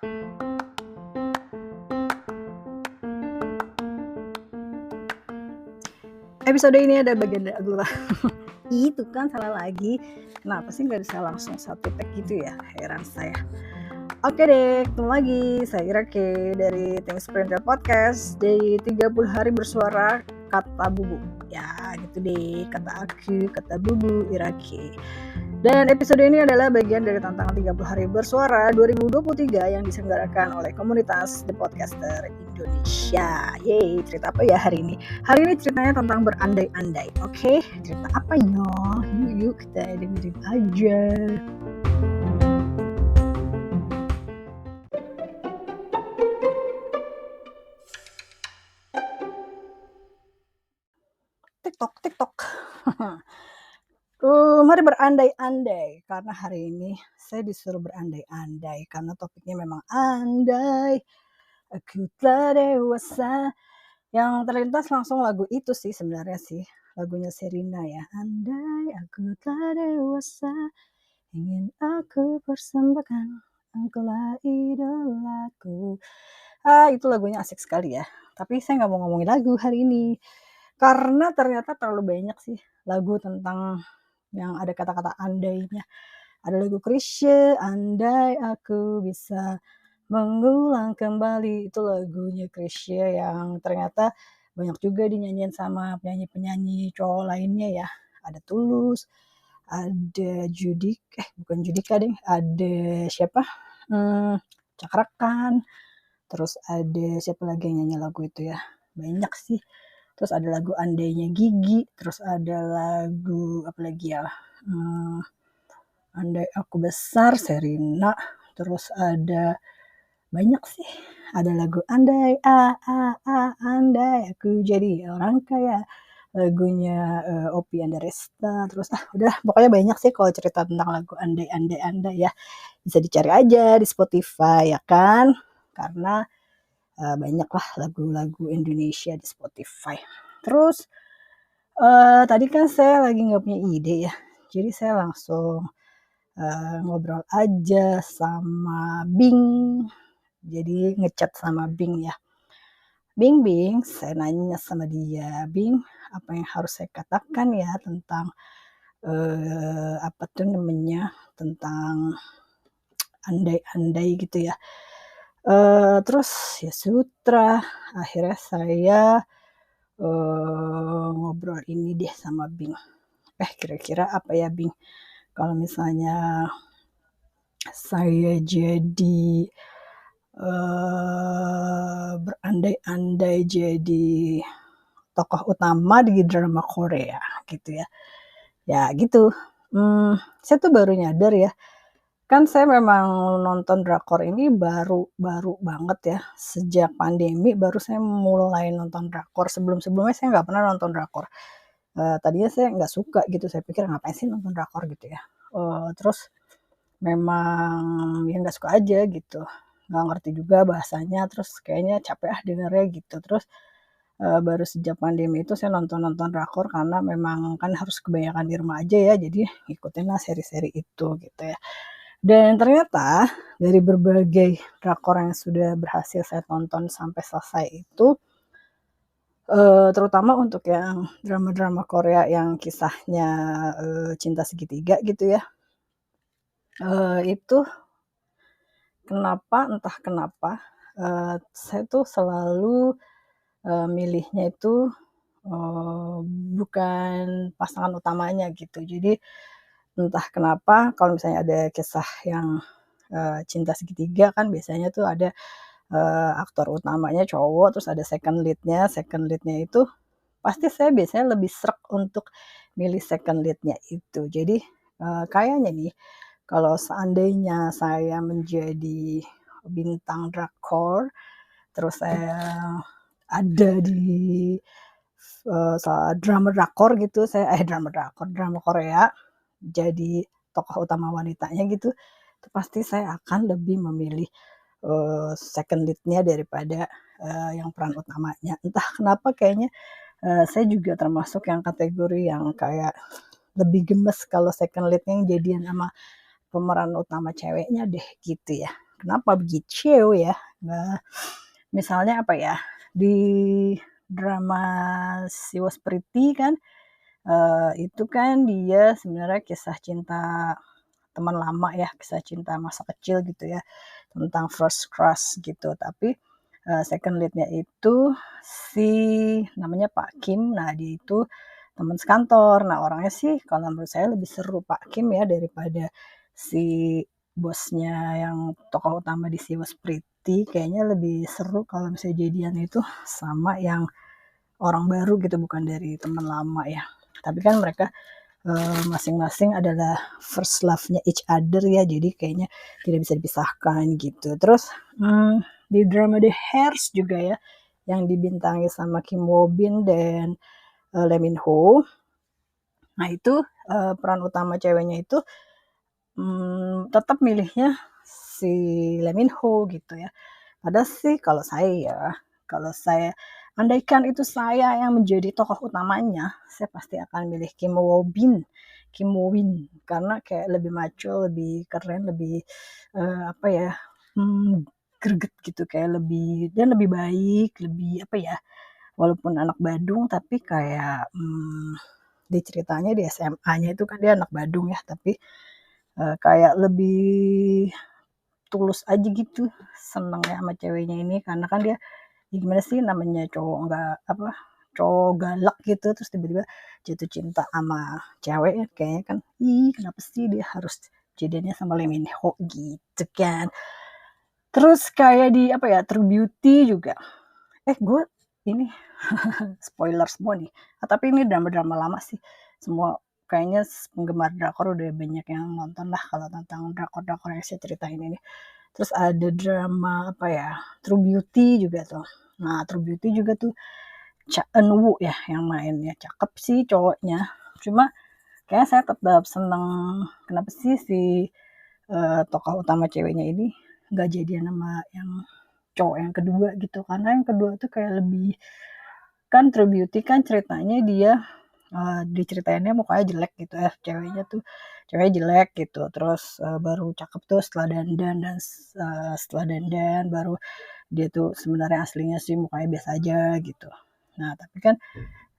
Episode ini ada bagian dari itu kan salah lagi. Kenapa sih nggak bisa langsung satu tag gitu ya? Heran saya. Oke deh, ketemu lagi. Saya Irake dari tim Sprinter Podcast. Di 30 hari bersuara kata bubu. Ya gitu deh, kata aku, kata bubu, Irake. Dan episode ini adalah bagian dari tantangan 30 hari bersuara 2023 yang diselenggarakan oleh komunitas The Podcaster Indonesia. Yeay, cerita apa ya hari ini? Hari ini ceritanya tentang berandai-andai. Oke, cerita apa ya? Yuk kita dengerin aja. TikTok. Mari berandai-andai karena hari ini saya disuruh berandai-andai karena topiknya memang andai aku telah dewasa. Yang terlintas langsung lagu itu sih sebenarnya sih, lagunya Sherina ya. Andai aku telah dewasa, ingin aku persembahkan, engkaulah idolaku. Itu lagunya asik sekali ya. Tapi saya nggak mau ngomongin lagu hari ini karena ternyata terlalu banyak sih lagu tentang yang ada kata-kata andainya. Ada lagu Chrisye, andai aku bisa mengulang kembali. Itu lagunya Chrisye yang ternyata banyak juga dinyanyiin sama penyanyi-penyanyi cowok lainnya ya. Ada Tulus, ada bukan Judika deh, ada siapa? Cakra Khan, terus ada siapa lagi yang nyanyi lagu itu ya? Banyak sih. Terus ada lagu Andainya Gigi, terus ada lagu apa lagi ya? Andai Aku Besar, Sherina, terus ada banyak sih. Ada lagu andai andai aku jadi orang kaya, lagunya Oppie Andaresta, terus udah pokoknya banyak sih kalau cerita tentang lagu andai ya. Bisa dicari aja di Spotify ya kan, karena banyak lah lagu-lagu Indonesia di Spotify. Terus tadi kan saya lagi nggak punya ide ya, jadi saya langsung ngobrol aja sama Bing. Jadi ngechat sama Bing ya. Bing, saya nanya sama dia, Bing, apa yang harus saya katakan ya tentang apa tuh namanya, tentang andai-andai gitu ya. Terus ya sutra, akhirnya saya ngobrol ini deh sama Bing. Kira-kira apa ya Bing? Kalau misalnya saya jadi berandai-andai jadi tokoh utama di drama Korea gitu ya. Ya gitu. Saya tuh baru nyadar ya. Kan saya memang nonton drakor ini baru banget ya. Sejak pandemi baru saya mulai nonton drakor. Sebelum-sebelumnya saya nggak pernah nonton drakor. Tadinya saya nggak suka gitu. Saya pikir ngapain sih nonton drakor gitu ya. Terus memang ya nggak suka aja gitu. Nggak ngerti juga bahasanya. Terus kayaknya capek dengernya gitu. Terus baru sejak pandemi itu saya nonton drakor karena memang kan harus kebanyakan di rumah aja ya. Jadi ngikutin lah seri-seri itu gitu ya. Dan ternyata dari berbagai drakor yang sudah berhasil saya tonton sampai selesai itu, terutama untuk yang drama-drama Korea yang kisahnya cinta segitiga gitu ya, itu entah kenapa saya tuh selalu milihnya itu bukan pasangan utamanya gitu. Jadi entah kenapa kalau misalnya ada kisah yang cinta segitiga kan biasanya tuh ada aktor utamanya cowok, terus ada second lead-nya itu pasti saya biasanya lebih sreg untuk milih second lead-nya itu. Jadi kayaknya nih kalau seandainya saya menjadi bintang drakor, terus saya ada di drama Korea, jadi tokoh utama wanitanya gitu, itu pasti saya akan lebih memilih second lead-nya daripada yang peran utamanya. Entah kenapa kayaknya saya juga termasuk yang kategori yang kayak lebih gemes kalau second lead-nya yang jadian sama pemeran utama ceweknya deh gitu ya. Kenapa begitu ya? Nah, misalnya apa ya, di drama She Was Pretty kan, itu kan dia sebenarnya kisah cinta teman lama ya, kisah cinta masa kecil gitu ya, tentang first crush gitu. Tapi second lead-nya itu si namanya Pak Kim. Nah, dia itu teman sekantor. Nah, orangnya sih kalau menurut saya lebih seru Pak Kim ya daripada si bosnya yang tokoh utama di Si Was Pretty. Kayaknya lebih seru kalau misalnya jadian itu sama yang orang baru gitu, bukan dari teman lama ya. Tapi kan mereka masing-masing adalah first love-nya each other ya, jadi kayaknya tidak bisa dipisahkan gitu. Terus di drama The Hairs juga ya, yang dibintangi sama Kim Woo Bin dan Lee Min Ho. Nah itu peran utama ceweknya itu tetap milihnya si Lee Min Ho gitu ya. Padahal sih kalau saya andaikan itu saya yang menjadi tokoh utamanya, saya pasti akan milih Kim Woo Bin karena kayak lebih maco, lebih keren, lebih apa ya, greget gitu, kayak lebih dan lebih baik, lebih apa ya, walaupun anak Badung tapi kayak di ceritanya di SMA-nya itu kan dia anak Badung ya, tapi kayak lebih tulus aja gitu seneng ya sama ceweknya ini, karena kan dia ya gimana sih namanya cowok nggak apa, cowok galak gitu terus tiba-tiba jatuh cinta sama cewek ya, kayaknya kan kenapa sih dia harus jadinya sama Lee Min Ho gitu kan. Terus kayak di apa ya, True Beauty juga gue ini spoiler semua nih. Tapi ini drama-drama lama sih. Semua kayaknya penggemar drakor udah banyak yang nonton lah kalau tentang drakor-drakor yang saya ceritain ini. Terus ada drama apa ya, True Beauty juga tuh. Nah, True Beauty juga tuh Cha Eun Woo ya yang mainnya. Cakep sih cowoknya. Cuma kayaknya saya tetap seneng, kenapa sih si tokoh utama ceweknya ini nggak jadian sama yang cowok yang kedua gitu, karena yang kedua tuh kayak lebih, kan True Beauty kan ceritanya dia diceritainnya mukanya jelek gitu ya, ceweknya jelek gitu, terus baru cakep tuh setelah dandan, dan setelah dandan baru dia tuh sebenarnya aslinya sih mukanya biasa aja gitu. Nah tapi kan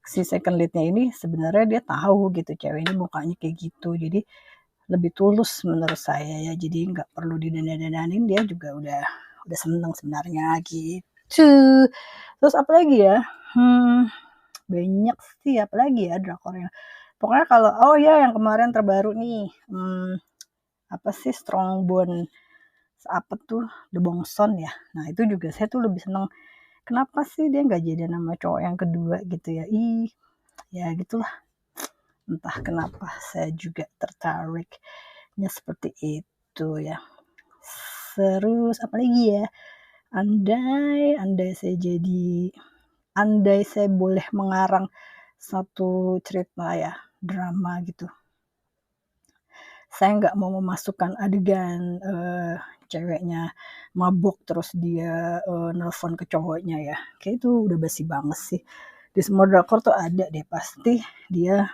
si second leadnya ini sebenarnya dia tahu gitu cewek ini mukanya kayak gitu, jadi lebih tulus menurut saya ya, jadi nggak perlu didandan-dandanin, dia juga udah seneng sebenarnya gitu. Terus apa lagi ya, banyak sih apalagi ya drakornya. Pokoknya kalau yang kemarin terbaru nih, apa sih Strongbone apa tuh The Bongson ya. Nah itu juga saya tuh lebih seneng. Kenapa sih dia nggak jadi nama cowok yang kedua gitu ya? Ya gitulah. Entah kenapa saya juga tertariknya seperti itu ya. Terus apa lagi ya? Andai saya boleh mengarang satu cerita ya, drama gitu. Saya nggak mau memasukkan adegan ceweknya mabuk terus dia nelfon ke cowoknya ya. Kayak itu udah basi banget sih. Di semua drakor tuh ada deh pasti dia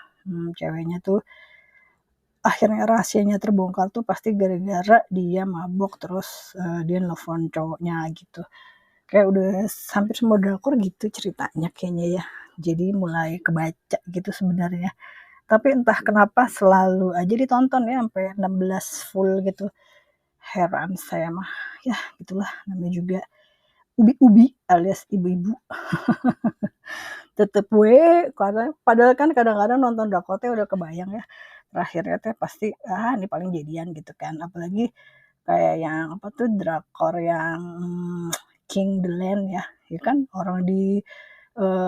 ceweknya tuh akhirnya rahasianya terbongkar tuh pasti gara-gara dia mabuk terus dia nelfon cowoknya gitu. Kayak udah hampir semua drakor gitu ceritanya kayaknya ya. Jadi mulai kebaca gitu sebenarnya. Tapi entah kenapa selalu aja ditonton ya sampai 16 full gitu. Heran saya mah. Ya gitulah namanya juga ubi-ubi alias ibu-ibu. Tetep karena padahal kan kadang-kadang nonton drakor teh udah kebayang ya. Terakhirnya teh pasti ini paling jadian gitu kan. Apalagi kayak yang apa tuh drakor yang King the Land ya. Ya kan orang di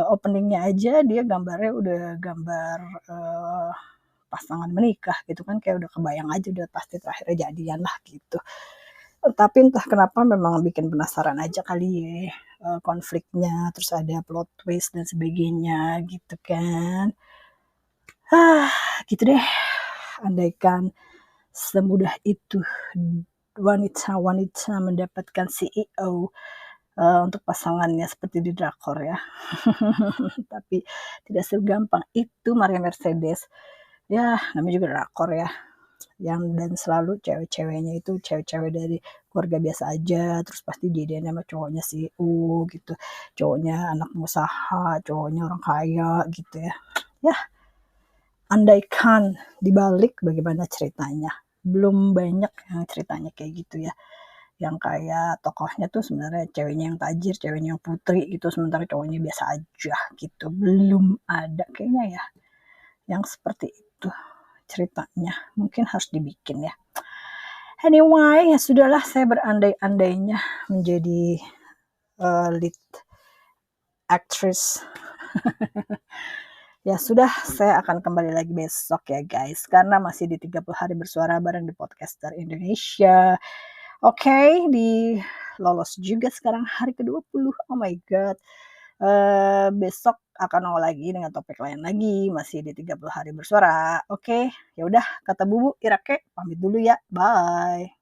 openingnya aja dia gambarnya udah gambar pasangan menikah gitu kan, kayak udah kebayang aja udah pasti terakhirnya jadian lah gitu. Tapi entah kenapa memang bikin penasaran aja kali ya konfliknya, terus ada plot twist dan sebagainya gitu kan. Gitu deh. Andaikan semudah itu wanita-wanita mendapatkan CEO untuk pasangannya seperti di drakor ya. Tapi tidak segampang itu Maria Mercedes. Ya, namanya juga drakor ya. Dan selalu cewek-ceweknya itu cewek-cewek dari warga biasa aja, terus pasti jadian sama cowoknya CEO gitu, cowoknya anak pengusaha, cowoknya orang kaya gitu ya. Ya, andaikan dibalik bagaimana ceritanya, belum banyak yang ceritanya kayak gitu ya. Yang kayak tokohnya tuh sebenarnya ceweknya yang tajir, ceweknya yang putri gitu, sementara cowoknya biasa aja gitu. Belum ada kayaknya ya yang seperti itu ceritanya. Mungkin harus dibikin ya. Anyway, ya sudahlah, saya berandai-andainya menjadi lead actress. Ya sudah, saya akan kembali lagi besok ya guys, karena masih di 30 hari bersuara bareng di Podcaster Indonesia. Oke, di lolos juga sekarang hari ke-20. Oh my god. Besok akan nongol lagi dengan topik lain lagi, masih di 30 hari bersuara. Oke, ya udah, kata Bubu Irake pamit dulu ya. Bye.